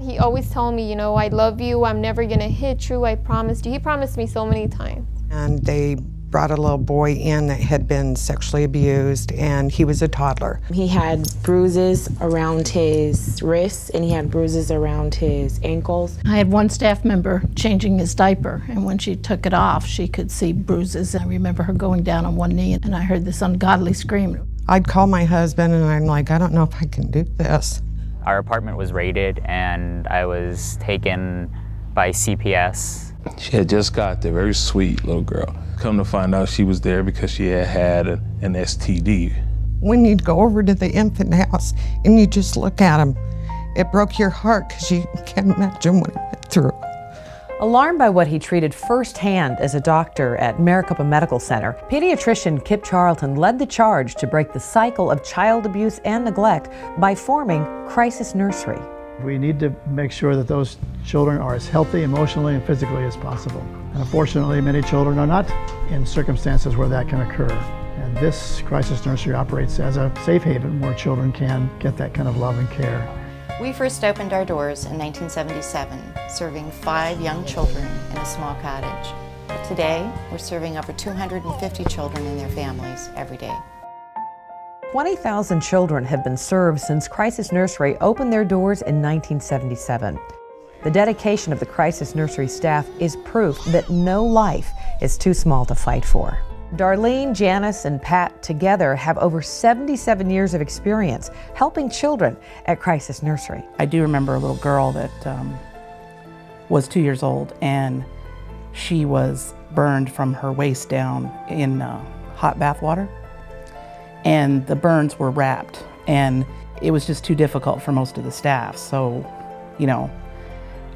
He always told me, I love you, I'm never gonna hit you, I promised you. He promised me so many times. And they brought a little boy in that had been sexually abused, and he was a toddler. He had bruises around his wrists, and he had bruises around his ankles. I had one staff member changing his diaper, and when she took it off, she could see bruises. I remember her going down on one knee, and I heard this ungodly scream. I'd call my husband, and I'm like, I don't know if I can do this. Our apartment was raided, and I was taken by CPS. She had just got there, very sweet little girl. Come to find out she was there because she had an STD. When you'd go over to the infant house and you just look at him, it broke your heart because you can't imagine what he went through. Alarmed by what he treated firsthand as a doctor at Maricopa Medical Center, pediatrician Kip Charlton led the charge to break the cycle of child abuse and neglect by forming Crisis Nursery. We need to make sure that those children are as healthy emotionally and physically as possible. And unfortunately, many children are not in circumstances where that can occur. And this Crisis Nursery operates as a safe haven where children can get that kind of love and care. We first opened our doors in 1977, serving 5 young children in a small cottage. Today, we're serving over 250 children and their families every day. 20,000 children have been served since Crisis Nursery opened their doors in 1977. The dedication of the Crisis Nursery staff is proof that no life is too small to fight for. Darlene, Janice, and Pat together have over 77 years of experience helping children at Crisis Nursery. I do remember a little girl that was 2 years old, and she was burned from her waist down in hot bath water. And the burns were wrapped, and it was just too difficult for most of the staff. So,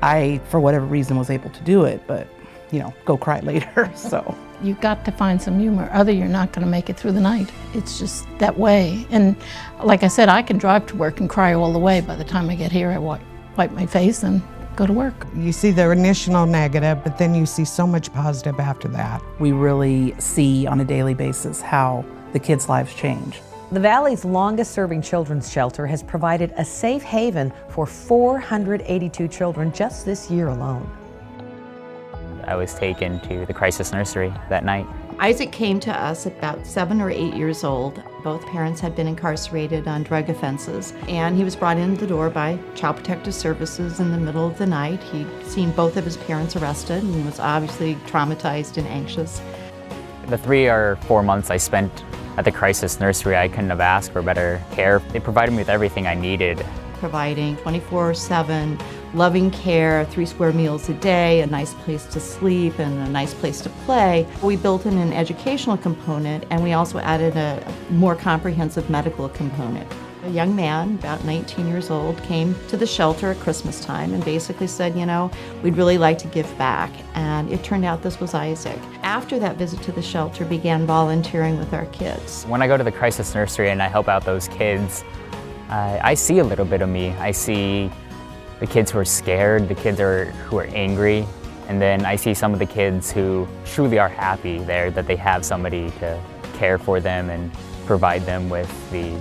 I, for whatever reason, was able to do it, but, go cry later, so. You've got to find some humor, other you're not going to make it through the night. It's just that way. And like I said, I can drive to work and cry all the way. By the time I get here, I wipe my face and go to work. You see the initial negative, but then you see so much positive after that. We really see on a daily basis how the kids' lives change. The Valley's longest-serving children's shelter has provided a safe haven for 482 children just this year alone. I was taken to the Crisis Nursery that night. Isaac came to us about 7 or 8 years old. Both parents had been incarcerated on drug offenses, and he was brought in the door by Child Protective Services in the middle of the night. He'd seen both of his parents arrested and was obviously traumatized and anxious. The 3 or 4 months I spent at the Crisis Nursery, I couldn't have asked for better care. They provided me with everything I needed. Providing 24/7 loving care, 3 square meals a day, a nice place to sleep, and a nice place to play. We built in an educational component, and we also added a more comprehensive medical component. A young man, about 19 years old, came to the shelter at Christmas time and basically said, we'd really like to give back. And it turned out this was Isaac. After that visit to the shelter, began volunteering with our kids. When I go to the Crisis Nursery and I help out those kids, I see a little bit of me. I see the kids who are scared, the kids who are angry, and then I see some of the kids who truly are happy there that they have somebody to care for them and provide them with the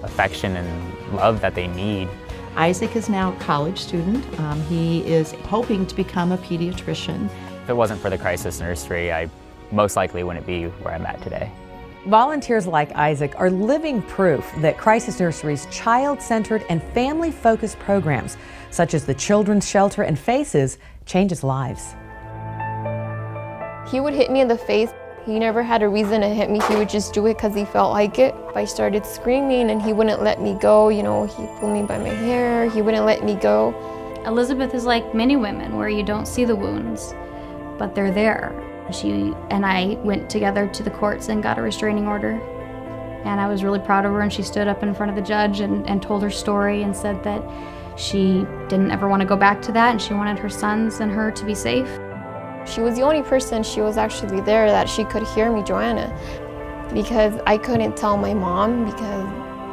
affection and love that they need. Isaac is now a college student. He is hoping to become a pediatrician. If it wasn't for the Crisis Nursery, I most likely wouldn't be where I'm at today. Volunteers like Isaac are living proof that Crisis Nursery's child-centered and family-focused programs, such as the Children's Shelter and FACES, changes lives. He would hit me in the face. He never had a reason to hit me. He would just do it because he felt like it. I started screaming and he wouldn't let me go. He pulled me by my hair. He wouldn't let me go. Elizabeth is like many women where you don't see the wounds, but they're there. She and I went together to the courts and got a restraining order. And I was really proud of her, and she stood up in front of the judge and told her story and said that she didn't ever want to go back to that and she wanted her sons and her to be safe. She was the only person she was actually there that she could hear me, Joanna, because I couldn't tell my mom, because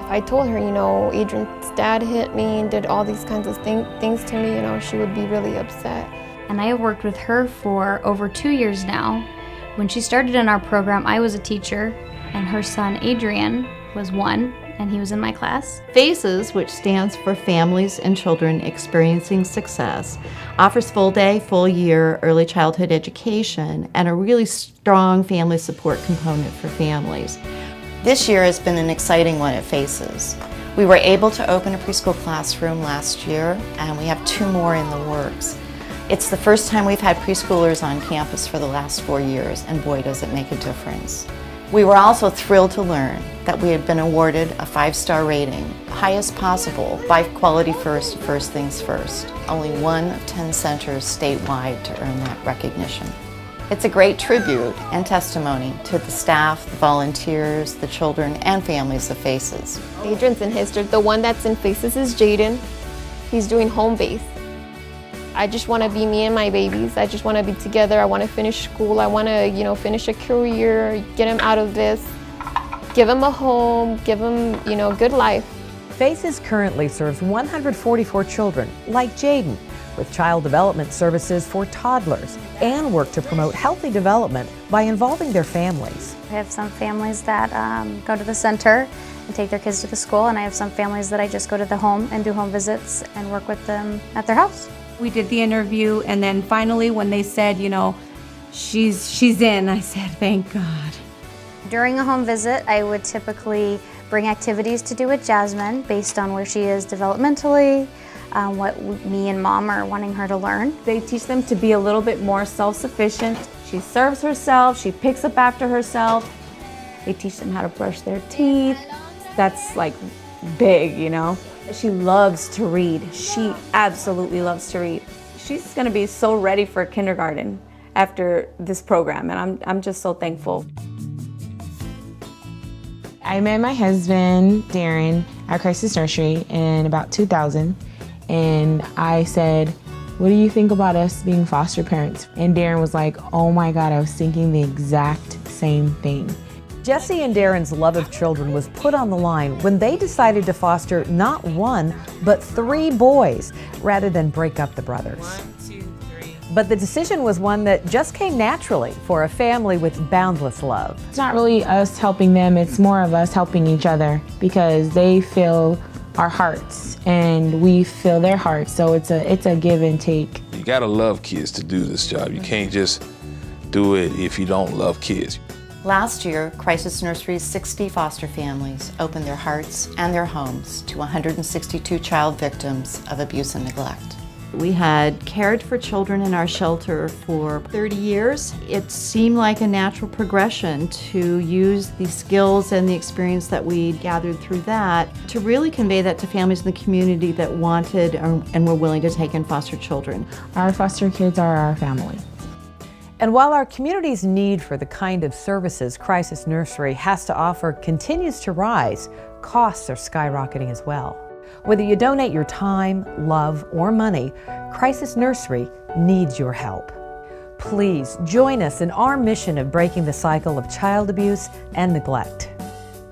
if I told her, Adrian's dad hit me and did all these kinds of things to me, she would be really upset. And I have worked with her for over 2 years now. When she started in our program, I was a teacher, and her son Adrian was 1, and he was in my class. FACES, which stands for Families and Children Experiencing Success, offers full day, full year early childhood education and a really strong family support component for families. This year has been an exciting one at FACES. We were able to open a preschool classroom last year, and we have 2 more in the works. It's the first time we've had preschoolers on campus for the last 4 years, and boy does it make a difference. We were also thrilled to learn that we had been awarded a 5-star rating, highest possible, by Quality First, First Things First. Only 1 of 10 centers statewide to earn that recognition. It's a great tribute and testimony to the staff, the volunteers, the children, and families of FACES. Adrian's in his district. The one that's in FACES is Jaden. He's doing home base. I just want to be me and my babies. I just want to be together. I want to finish school. I want to, finish a career, get him out of this, give him a home, give him, good life. FACES currently serves 144 children, like Jaden, with child development services for toddlers, and work to promote healthy development by involving their families. I have some families that go to the center and take their kids to the school, and I have some families that I just go to the home and do home visits and work with them at their house. We did the interview, and then finally when they said, she's in, I said, thank God. During a home visit, I would typically bring activities to do with Jasmine based on where she is developmentally, what me and Mom are wanting her to learn. They teach them to be a little bit more self-sufficient. She serves herself, she picks up after herself. They teach them how to brush their teeth. That's like big, She loves to read. She absolutely loves to read. She's gonna be so ready for kindergarten after this program, and I'm just so thankful. I met my husband, Darren, at Crisis Nursery in about 2000, and I said, what do you think about us being foster parents? And Darren was like, oh my God, I was thinking the exact same thing. Jesse and Darren's love of children was put on the line when they decided to foster not 1, but 3 boys, rather than break up the brothers. 1, 2, 3. But the decision was one that just came naturally for a family with boundless love. It's not really us helping them, it's more of us helping each other, because they feel our hearts and we feel their hearts, so it's a give and take. You gotta love kids to do this job. You can't just do it if you don't love kids. Last year, Crisis Nursery's 60 foster families opened their hearts and their homes to 162 child victims of abuse and neglect. We had cared for children in our shelter for 30 years. It seemed like a natural progression to use the skills and the experience that we gathered through that to really convey that to families in the community that wanted and were willing to take in foster children. Our foster kids are our family. And while our community's need for the kind of services Crisis Nursery has to offer continues to rise, costs are skyrocketing as well. Whether you donate your time, love, or money, Crisis Nursery needs your help. Please join us in our mission of breaking the cycle of child abuse and neglect.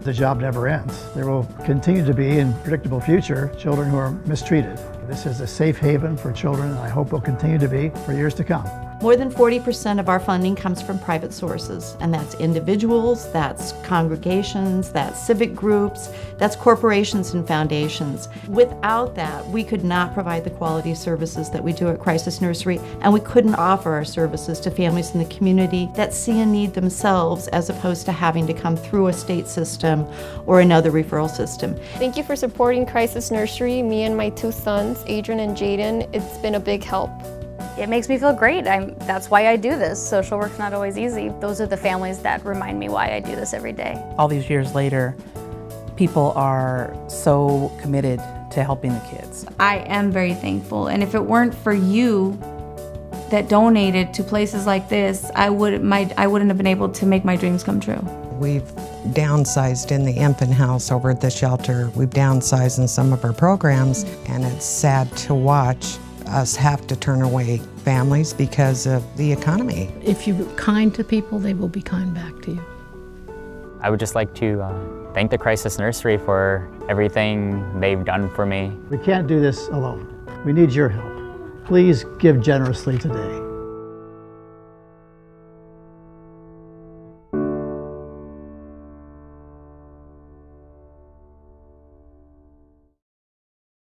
The job never ends. There will continue to be, in the predictable future, children who are mistreated. This is a safe haven for children, and I hope will continue to be for years to come. More than 40% of our funding comes from private sources, and that's individuals, that's congregations, that's civic groups, that's corporations and foundations. Without that, we could not provide the quality services that we do at Crisis Nursery, and we couldn't offer our services to families in the community that see a need themselves, as opposed to having to come through a state system or another referral system. Thank you for supporting Crisis Nursery, me and my 2 sons, Adrian and Jaden. It's been a big help. It makes me feel great. That's why I do this. Social work's not always easy. Those are the families that remind me why I do this every day. All these years later, people are so committed to helping the kids. I am very thankful, and if it weren't for you that donated to places like this, I wouldn't have been able to make my dreams come true. We've downsized in the infant house over at the shelter. We've downsized in some of our programs, and it's sad to watch us have to turn away families because of the economy. If you're kind to people, they will be kind back to you. I would just like to thank the Crisis Nursery for everything they've done for me. We can't do this alone. We need your help. Please give generously today.